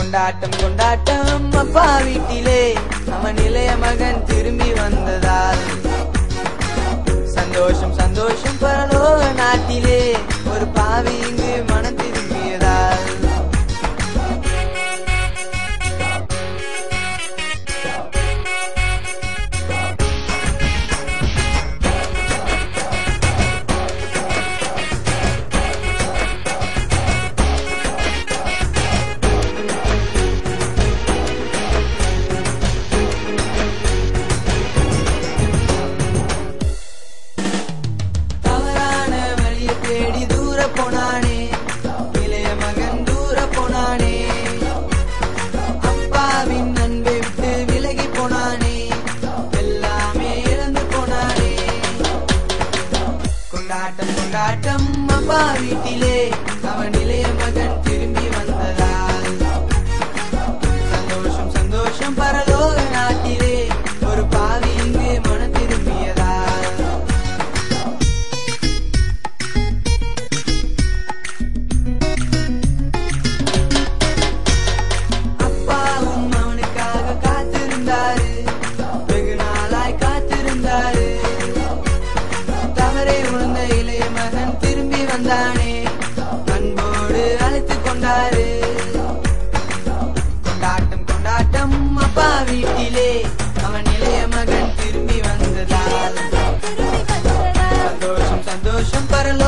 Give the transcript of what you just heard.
கொண்டாட்டம் கொண்டாட்டம் அப்பா வீட்டிலே அவன் இளைய மகன் திரும்பி வந்ததால் சந்தோஷம் சந்தோஷம் பரலோக நாட்டிலே ஒரு பாவி இங்கு மனம் திரும்பியதால் தேடி தூர போனானே இளைய மகன் தூர போனானே அப்பாவின் அன்பை விட்டு விலகி போனானே எல்லாமே இழந்து போனானே கொண்டாட்டம் கொண்டாட்டம் அப்பா வீட்டிலே அவன் இளைய மகன் திரும்பி வந்ததால் சந்தோஷம் சந்தோஷம் பரலோக நாட்டிலே ஒரு பாவி இங்கு மனம் திரும்பியதால் வெகு நாளாய் காத்திருந்தாரு தவறை உணர்ந்த இளைய மகன் திரும்பி வந்தானே அன்போடு அழைத்து கொண்டாரு கொண்டாட்டம் கொண்டாட்டம் அப்பா வீட்டிலே அவன் இளைய மகன் திரும்பி வந்ததால் சந்தோஷம் சந்தோஷம் பரலோக